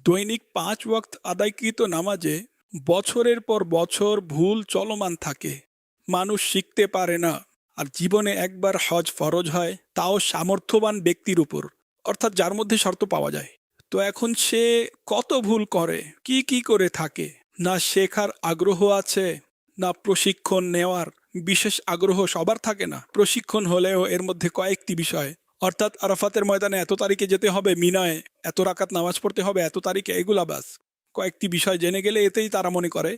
দৈনিক ৫ ওয়াক্ত আদায়কৃত নামাজে বছরের পর বছর ভুল চলমান থাকে। মানুষ শিখতে পারে না। আর জীবনে একবার হজ ফরজ হয়, তাও সামর্থ্যবান ব্যক্তির উপর, অর্থাৎ যার মধ্যে শর্ত পাওয়া যায়। তো এখন সে কত ভুল করে, কি কি করে থাকে। না শেখার আগ্রহ আছে, না প্রশিক্ষণ নেওয়ার বিশেষ আগ্রহ সবার থাকে না। প্রশিক্ষণ হলেও এর মধ্যে কয়েকটি বিষয়, অর্থাৎ আরাফাতের ময়দানে এত তারিখে যেতে হবে, মিনায় এত রাকাত নামাজ পড়তে হবে এত তারিখে, এগুলা বাস কয়েকটি বিষয় জেনে গেলে এতেই তারা মনে করে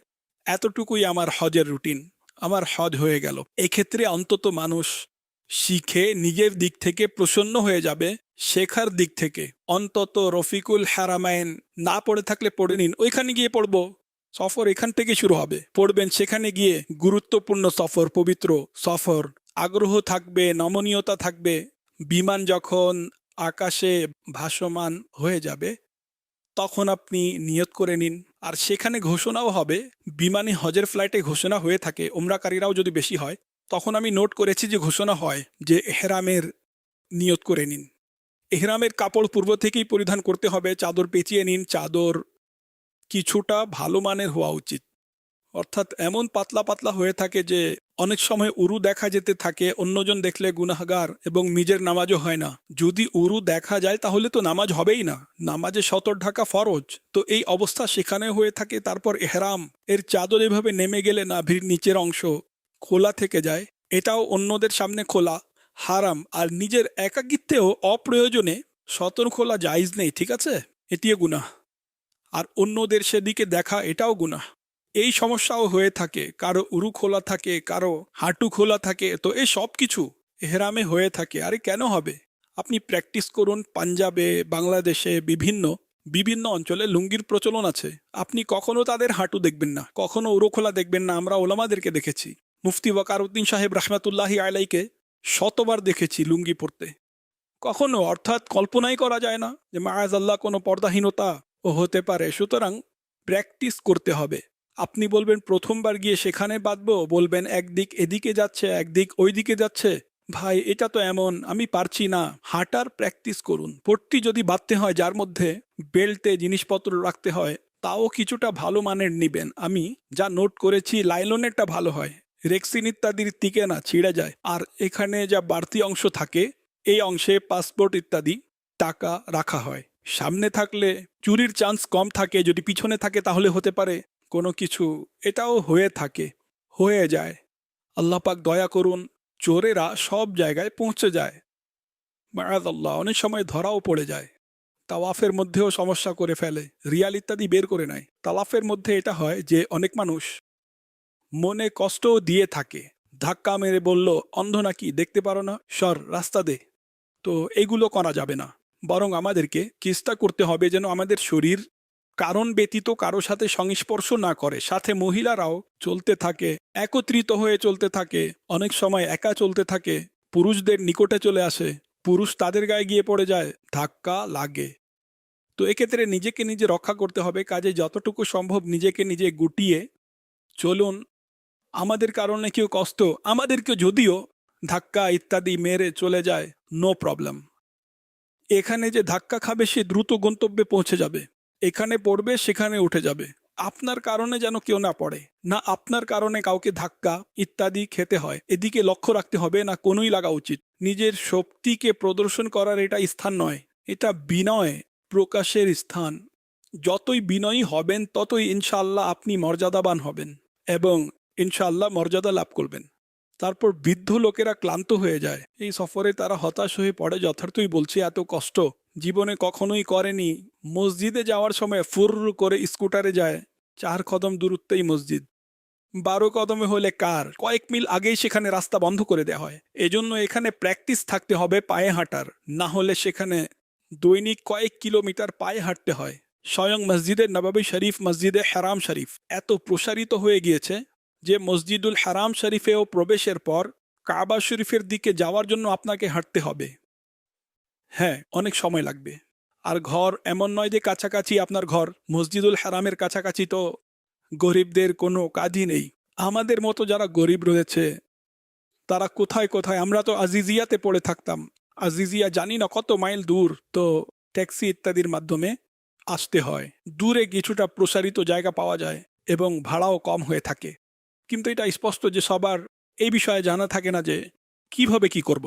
এতটুকুই আমার হজের রুটিন, আমার হজ হয়ে গেল। এক্ষেত্রে অন্তত মানুষ শিখে নিজের দিক থেকে প্রসন্ন হয়ে যাবে। শেখার দিক থেকে অন্তত রফিকুল হারামাইন না পড়ে থাকলে পড়ে নিন, ওইখানে গিয়ে পড়বো। সফর এখান থেকে শুরু হবে, পড়বেন সেখানে গিয়ে। গুরুত্বপূর্ণ সফর, পবিত্র সফর, আগ্রহ থাকবে, নমনীয়তা থাকবে। বিমান যখন আকাশে ভাসমান হয়ে যাবে তখন আপনি নিয়ত করে নিন। আর সেখানে ঘোষণাও হবে, বিমানে হজের ফ্লাইটে ঘোষণা হয়ে থাকে, ওমরাকারীরাও যদি বেশি হয় তখন আমি নোট করেছি যে ঘোষণা হয় যে এহরামের নিয়ত করে নিন। এহরামের কাপড় পূর্ব থেকেই পরিধান করতে হবে, চাদর পেঁচিয়ে নিন। চাদর কিছুটা ভালো মানের হওয়া উচিত, অর্থাৎ এমন পাতলা পাতলা হয়ে থাকে যে অনেক সময় উরু দেখা যেতে থাকে, অন্যজন দেখলে গুনাহগার এবং নিজের নামাজও হয় না। যদি উরু দেখা যায় তাহলে তো নামাজ হবেই না, নামাজে সতর ঢাকা ফরজ। তো এই অবস্থা সেখানে হয়ে থাকে। তারপর এহরাম এর চাদর এভাবে নেমে গেলে নাভির নিচের অংশ খোলা থেকে যায়, এটাও অন্যদের সামনে খোলা হারাম। আর নিজের একাকিত্বেও অপ্রয়োজনে সতর খোলা জায়েজ নেই, ঠিক আছে, এটিও গুনাহ। আর অন্যদের সেদিকে দেখা, এটাও গুনাহ। এই সমস্যাও হয়ে থাকে, কারো উরু খোলা থাকে, কারো হাঁটু খোলা থাকে। তো এই সব কিছু এহরামে হয়ে থাকে। আরে কেন হবে? আপনি প্র্যাকটিস করুন। পাঞ্জাবে, বাংলাদেশে বিভিন্ন বিভিন্ন অঞ্চলে লুঙ্গির প্রচলন আছে। আপনি কখনো তাদের হাঁটু দেখবেন না, কখনো উরু খোলা দেখবেন না। আমরা ওলামাদেরকে দেখেছি, মুফতি ওয়াকারউদ্দিন সাহেব রাহমাতুল্লাহি আলাইকে শতবার দেখেছি লুঙ্গি পরতে। কখনো, অর্থাৎ কল্পনাই করা যায় না যে মাআযাল্লাহ কোনো পর্দাহীনতা ও হতে পারে। সুতরাং প্র্যাকটিস করতে হবে। আপনি বলবেন প্রথমবার গিয়ে সেখানে বাঁধবো, বলবেন একদিক এদিকে যাচ্ছে একদিক ওইদিকে যাচ্ছে, ভাই এটা তো এমন, আমি পারছি না। হাঁটার প্র্যাকটিস করুন। পট্টি যদি বাঁধতে হয় যার মধ্যে বেল্টে জিনিসপত্র রাখতে হয়, তাও কিছুটা ভালো মানের নিবেন। আমি যা নোট করেছি লাইলনেরটা ভালো হয়, রেক্সিন ইত্যাদির টিকে না, ছিঁড়ে যায়। আর এখানে যা বাড়তি অংশ থাকে, এই অংশে পাসপোর্ট ইত্যাদি টাকা রাখা হয়। সামনে থাকলে চুরির চান্স কম থাকে, যদি পিছনে থাকে তাহলে হতে পারে কোনো কিছু। এটাও হয়ে থাকে, হয়ে যায়। আল্লাহ পাক দয়া করুন, চোরেরা সব জায়গায় পৌঁছে যায়, মাআযাল্লাহ অনেক সময় ধরাও পড়ে যায়। তাওয়াফের মধ্যেও সমস্যা করে ফেলে, রিয়াল ইত্যাদি বের করে নেয়। তাওয়াফের মধ্যে এটা হয় যে অনেক মানুষ মনে কষ্টও দিয়ে থাকে, ধাক্কা মেরে বলল অন্ধ নাকি, দেখতে পারো না, সর রাস্তা দে। তো এগুলো করা যাবে না, বরং আমাদেরকে চেষ্টা করতে হবে যেন আমাদের শরীর কারণ ব্যতীত কারো সাথে সংস্পর্শ না করে। সাথে মহিলারাও চলতে থাকে, একত্রিত হয়ে চলতে থাকে, অনেক সময় একা চলতে থাকে, পুরুষদের নিকটে চলে আসে, পুরুষ তাদের গায়ে গিয়ে পড়ে যায়, ধাক্কা লাগে। তো এক্ষেত্রে নিজেকে নিজে রক্ষা করতে হবে। কাজে যতটুকু সম্ভব নিজেকে নিজে গুটিয়ে চলুন। আমাদের কারণে কেউ কষ্ট, আমাদেরকে যদিও ধাক্কা ইত্যাদি মেরে চলে যায়, নো প্রবলেম। এখানে যে ধাক্কা খাবে সে দ্রুত গন্তব্যে পৌঁছে যাবে, এখানে পড়বে সেখানে উঠে যাবে। আপনার কারণে যেন কেউ না পড়ে, না আপনার কারণে কাউকে ধাক্কা ইত্যাদি খেতে হয়, এদিকে লক্ষ্য রাখতে হবে না। কোনোই লাগা উচিত। নিজের শক্তিকে প্রদর্শন করার এটা স্থান নয়, এটা বিনয় প্রকাশের স্থান। যতই বিনয়ী হবেন ততই ইনশাআল্লাহ আপনি মর্যাদাবান হবেন এবং ইনশাআল্লাহ মর্যাদা লাভ করবেন। তারপর বৃদ্ধ লোকেরা ক্লান্ত হয়ে যায় এই সফরে, তারা হতাশ হয়ে পড়ে। যথার্থই বলছি, এত কষ্ট জীবনে কখনোই করেনি। মসজিদে যাওয়ার সময় ফুর করে স্কুটারে যায়, 4 কদম দূরত্বেই মসজিদ, 12 কদমে হলে কার, কয়েক মিল আগেই সেখানে রাস্তা বন্ধ করে দেওয়া হয়। এজন্য এখানে প্র্যাকটিস থাকতে হবে পায়ে হাঁটার, না হলে সেখানে দৈনিক কয়েক কিলোমিটার পায়ে হাঁটতে হয়। স্বয়ং মসজিদে নববী শরীফ, মসজিদে হারাম শরীফ এত প্রসারিত হয়ে গিয়েছে যে মসজিদুল হারাম শরীফেও প্রবেশের পর কাবা শরীফের দিকে যাওয়ার জন্য আপনাকে হাঁটতে হবে। হ্যাঁ, অনেক সময় লাগবে। আর ঘর এমন নয় যে কাছাকাছি আপনার ঘর, মসজিদুল হারামের কাছাকাছি তো গরিবদের কোনো কাজই নেই। আমাদের মতো যারা গরিব রয়েছে তারা কোথায় কোথায়, আমরা তো আজিজিয়াতে পড়ে থাকতাম, আজিজিয়া জানি না কত মাইল দূর। তো ট্যাক্সি ইত্যাদির মাধ্যমে আসতে হয়। দূরে কিছুটা প্রসারিত জায়গা পাওয়া যায় এবং ভাড়াও কম হয়ে থাকে। কিন্তু এটা স্পষ্ট যে সবার এই বিষয়ে জানা থাকে না যে কিভাবে কি করব।